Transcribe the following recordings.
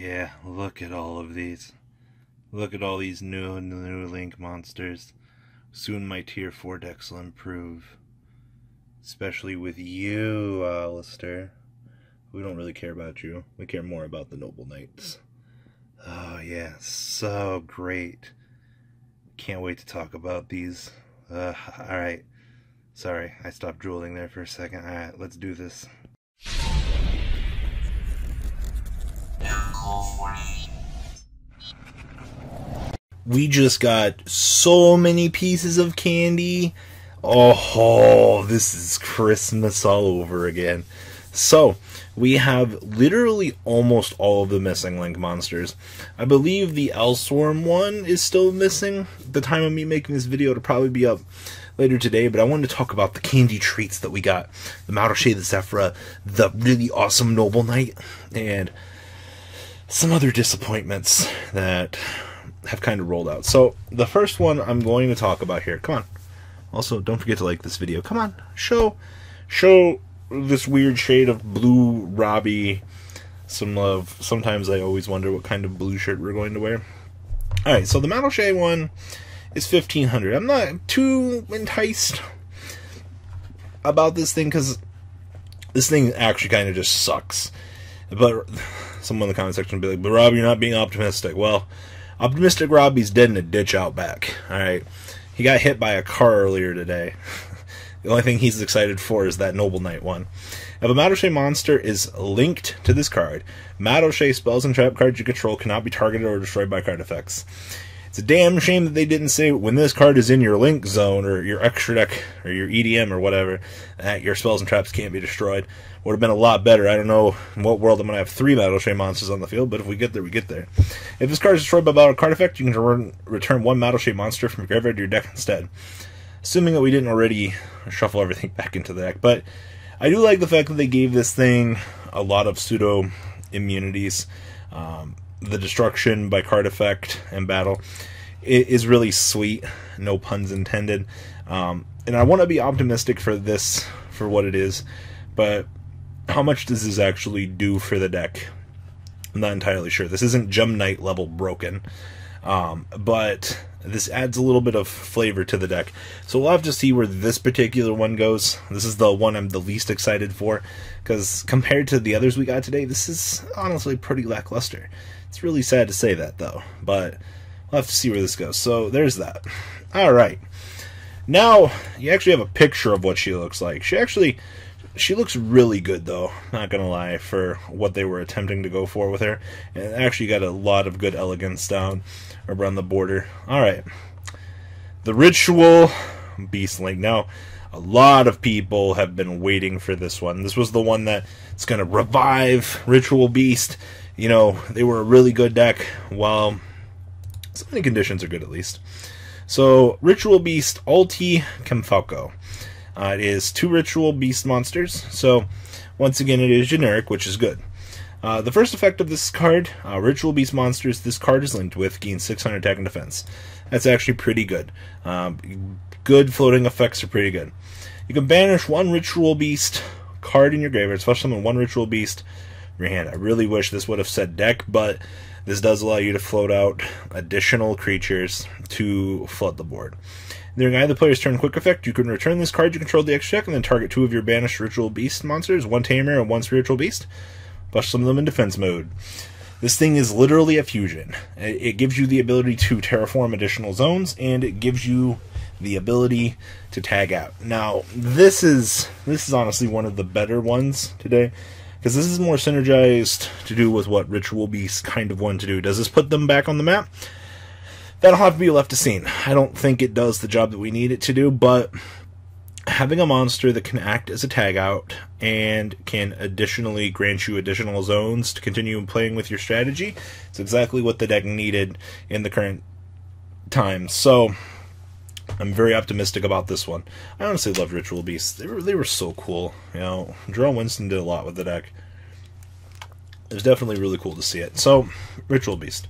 yeah, look at all of these. Look at all these new Link monsters. Soon my tier 4 decks will improve. Especially with you, Alistair. We don't really care about you. We care more about the Noble Knights. Oh yeah, so great. Can't wait to talk about these. Alright. Sorry, I stopped drooling there for a second. Alright, let's do this. We just got so many pieces of candy. Oh, this is Christmas all over again. So, we have literally almost all of the missing Link monsters. I believe the Elsworm one is still missing. At the time of me making this video, it'll probably be up later today, but I wanted to talk about the candy treats that we got. The Madolche, the Zefra, the really awesome Noble Knight, and some other disappointments that have kind of rolled out. So, the first one I'm going to talk about here. Come on. Also, don't forget to like this video. Come on. Show this weird shade of blue Robbie some love. Sometimes I always wonder what kind of blue shirt we're going to wear. Alright, so the Madolche one is 1500. I'm not too enticed about this thing because this thing actually kind of just sucks. But someone in the comment section will be like, but Rob, you're not being optimistic. Well, optimistic Robbie's dead in a ditch out back. Alright, he got hit by a car earlier today. The only thing he's excited for is that Noble Knight one. If a Madolche monster is linked to this card, Madolche spells and trap cards you control cannot be targeted or destroyed by card effects. It's a damn shame that they didn't say when this card is in your link zone or your extra deck or your EDM or whatever, that your spells and traps can't be destroyed. Would have been a lot better. I don't know in what world I'm going to have 3 Madolche monsters on the field, but if we get there, we get there. If this card is destroyed by battle card effect, you can return 1 Madolche monster from your graveyard to your deck instead. Assuming that we didn't already shuffle everything back into the deck. But I do like the fact that they gave this thing a lot of pseudo immunities. The destruction by card effect and battle is really sweet. No puns intended. And I want to be optimistic for this, for what it is. But how much does this actually do for the deck? I'm not entirely sure. This isn't Gem Knight level broken. But this adds a little bit of flavor to the deck. So we'll have to see where this particular one goes. This is the one I'm the least excited for, because compared to the others we got today, this is honestly pretty lackluster. It's really sad to say that, though, but we'll have to see where this goes. So there's that. Alright. Now, you actually have a picture of what she looks like. She looks really good, though, not gonna lie, for what they were attempting to go for with her. And actually got a lot of good elegance down around the border. Alright. The Ritual Beast Link. Now, a lot of people have been waiting for this one. This was the one that's gonna revive Ritual Beast. You know, they were a really good deck. Well, some of the conditions are good, at least. So, Ritual Beast Ulti Kemfalco. It is 2 Ritual Beast monsters, so once again it is generic, which is good. The first effect of this card, Ritual Beast monsters this card is linked with, gain 600 attack and defense. That's actually pretty good. Good floating effects are pretty good. You can banish 1 Ritual Beast card in your graveyard, special summon 1 Ritual Beast from your hand. I really wish this would have said deck, but this does allow you to float out additional creatures to flood the board. During either player's turn quick effect, you can return this card you control the extra deck and then target 2 of your banished Ritual Beast monsters, 1 Tamer and 1 Spiritual Beast. Push some of them in defense mode. This thing is literally a fusion. It gives you the ability to terraform additional zones, and it gives you the ability to tag out. Now, this is honestly one of the better ones today, because this is more synergized to do with what Ritual Beast kind of wanted to do. Does this put them back on the map? That'll have to be left to see. I don't think it does the job that we need it to do, but having a monster that can act as a tag out and can additionally grant you additional zones to continue playing with your strategy is exactly what the deck needed in the current time. So I'm very optimistic about this one. I honestly love Ritual Beasts. They were so cool. You know, Jerome Winston did a lot with the deck. It was definitely really cool to see it. So, Ritual Beast.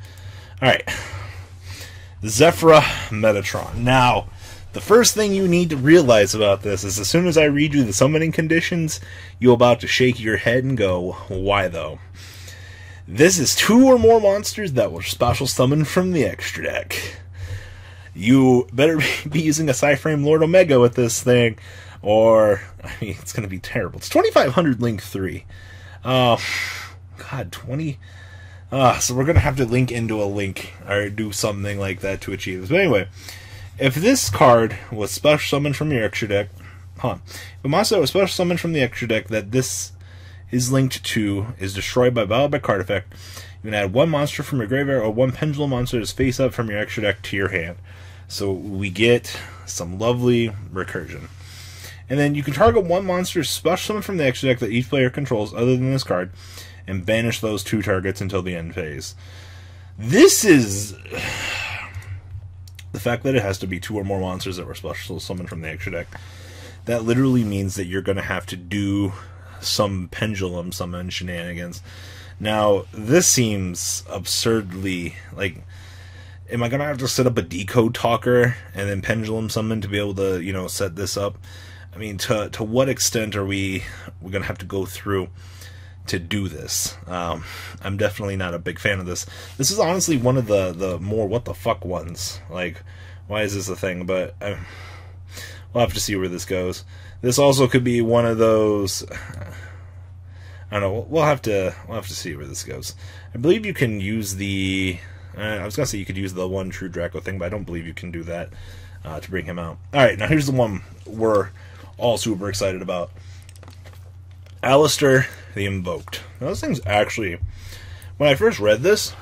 Alright. Zefra Metatron. Now, the first thing you need to realize about this is as soon as I read you the summoning conditions, you're about to shake your head and go, why though? This is 2 or more monsters that were special summoned from the extra deck. You better be using a Psyframe Lord Omega with this thing, or, I mean, it's going to be terrible. It's 2500 Link 3. God, 20... so we're going to have to link into a link, or do something like that to achieve this. But anyway, if this card was special summoned from your extra deck, if a monster that was special summoned from the extra deck that this is linked to is destroyed by battle by card effect, you can add 1 monster from your graveyard or 1 pendulum monster that's face up from your extra deck to your hand. So we get some lovely recursion. And then you can target 1 monster special summoned from the extra deck that each player controls other than this card, and banish those 2 targets until the end phase. This is... the fact that it has to be 2 or more monsters that were special summoned from the extra deck, that literally means that you're going to have to do some pendulum summon shenanigans. Now, this seems absurdly, like, am I going to have to set up a decode talker and then pendulum summon to be able to, you know, set this up? I mean, to what extent are we're going to have to go through to do this? I'm definitely not a big fan of this. This is honestly one of the more what the fuck ones. Like, why is this a thing? But we'll have to see where this goes. This also could be one of those... I don't know. We'll have to see where this goes. I believe you can use the... I was gonna say you could use the 1 True Draco thing, but I don't believe you can do that to bring him out. All right, now here's the one we're all super excited about. Alistair the Invoked. Now this thing's actually... when I first read this,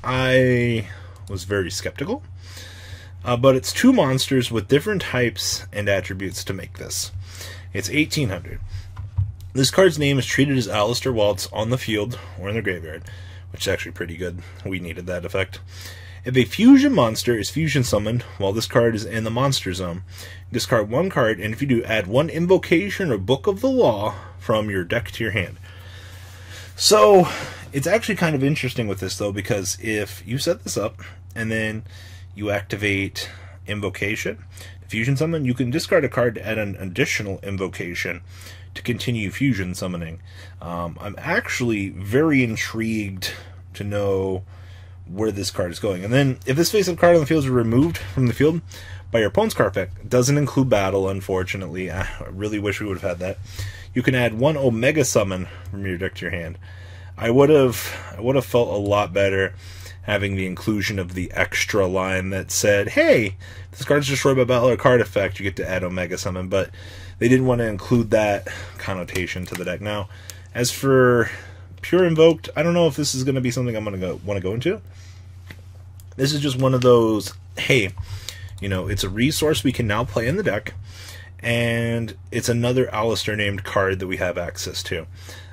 I was very skeptical. But it's 2 monsters with different types and attributes to make this. It's 1800. This card's name is treated as Alistair while it's on the field or in the graveyard, which is actually pretty good. We needed that effect. If a fusion monster is fusion summoned while this card is in the monster zone, discard 1 card, and if you do, add 1 invocation or Book of the Law from your deck to your hand. So, it's actually kind of interesting with this, though, because if you set this up, and then you activate Invocation, Fusion Summon, you can discard a card to add an additional Invocation to continue fusion summoning. I'm actually very intrigued to know where this card is going. And then, if this face-up card on the field is removed from the field by your opponent's card effect, it doesn't include battle, unfortunately. I really wish we would have had that. You can add 1 Omega Summon from your deck to your hand. I would have felt a lot better having the inclusion of the extra line that said, hey, if this card is destroyed by battle or card effect, you get to add Omega Summon, but they didn't want to include that connotation to the deck. Now, as for Pure Invoked, I don't know if this is going to be something I'm going to want to go into. This is just one of those, hey, you know, it's a resource we can now play in the deck, and it's another Alistair named card that we have access to.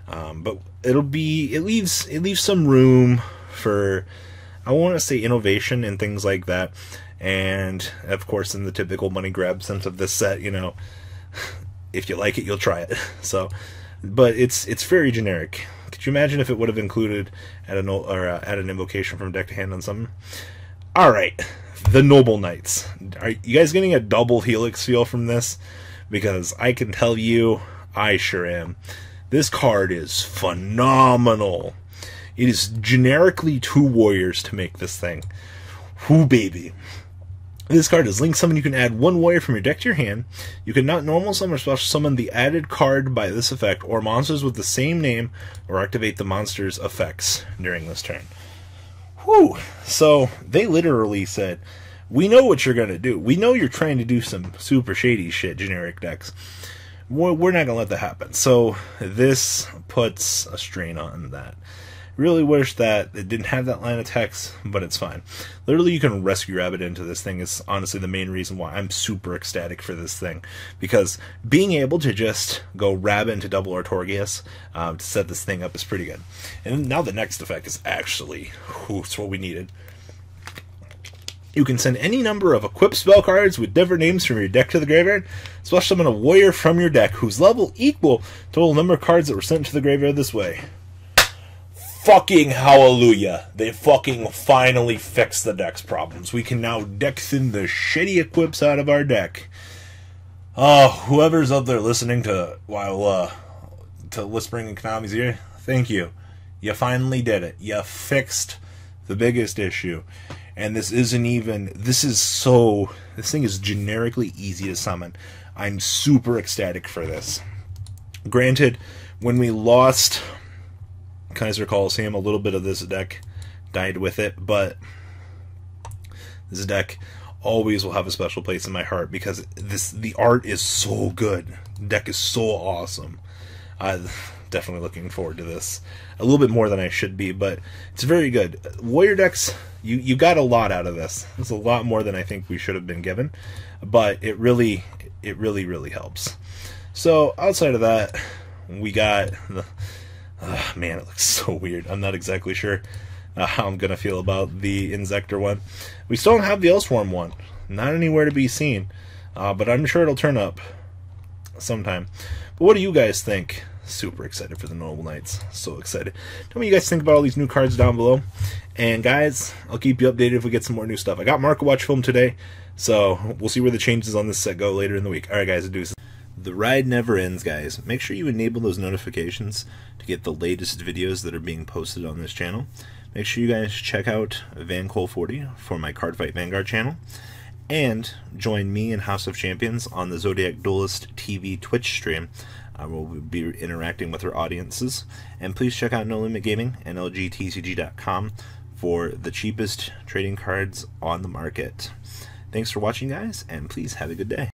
But it leaves some room for, I want to say, innovation and things like that. And of course, in the typical money grab sense of this set, you know, if you like it, you'll try it. So, but it's very generic. Could you imagine if it would have included add an invocation from deck to hand on something? All right, the Noble Knights. Are you guys getting a double Helix feel from this? Because I can tell you, I sure am. This card is phenomenal. It is generically 2 warriors to make this thing. Whoo, baby. This card is Link Summon. You can add 1 warrior from your deck to your hand. You can not normal summon or special summon the added card by this effect, or monsters with the same name, or activate the monster's effects during this turn. Whew. So, they literally said, we know what you're going to do. We know you're trying to do some super shady shit, generic decks. We're not going to let that happen. So, this puts a strain on that. Really wish that it didn't have that line of text, but it's fine. Literally, you can rescue rabbit into this thing is honestly the main reason why I'm super ecstatic for this thing. Because being able to just go rabbit into double Artorias to set this thing up is pretty good. And now the next effect is actually, it's what we needed. You can send any number of equipped spell cards with different names from your deck to the graveyard. Special summon a warrior from your deck whose level equal to the total number of cards that were sent to the graveyard this way. Fucking hallelujah. They fucking finally fixed the deck's problems. We can now deck thin the shitty equips out of our deck. Whoever's up there listening to while to whispering in Konami's ear, thank you. You finally did it. You fixed the biggest issue. And this isn't even, this thing is generically easy to summon. I'm super ecstatic for this. Granted, when we lost Kaiser Coliseum, a little bit of this deck died with it, but this deck always will have a special place in my heart because the art is so good. The deck is so awesome. I'm definitely looking forward to this. A little bit more than I should be, but it's very good. Warrior decks, you got a lot out of this. It's a lot more than I think we should have been given, but it really helps. So outside of that, we got the man, it looks so weird. I'm not exactly sure how I'm gonna feel about the Inzektor one. We still don't have the Elswarm one, not anywhere to be seen, but I'm sure it'll turn up sometime. But what do you guys think? Super excited for the Noble Knights. So excited. Tell me what you guys think about all these new cards down below. And guys, I'll keep you updated if we get some more new stuff. I got Marco Watch Film today, so we'll see where the changes on this set go later in the week. Alright guys, deuces. The ride never ends, guys. Make sure you enable those notifications to get the latest videos that are being posted on this channel. Make sure you guys check out VanCole40 for my Cardfight Vanguard channel. And join me and House of Champions on the Zodiac Duelist TV Twitch stream. We'll be interacting with our audiences. And please check out No Limit Gaming and LGTCG.com for the cheapest trading cards on the market. Thanks for watching, guys, and please have a good day.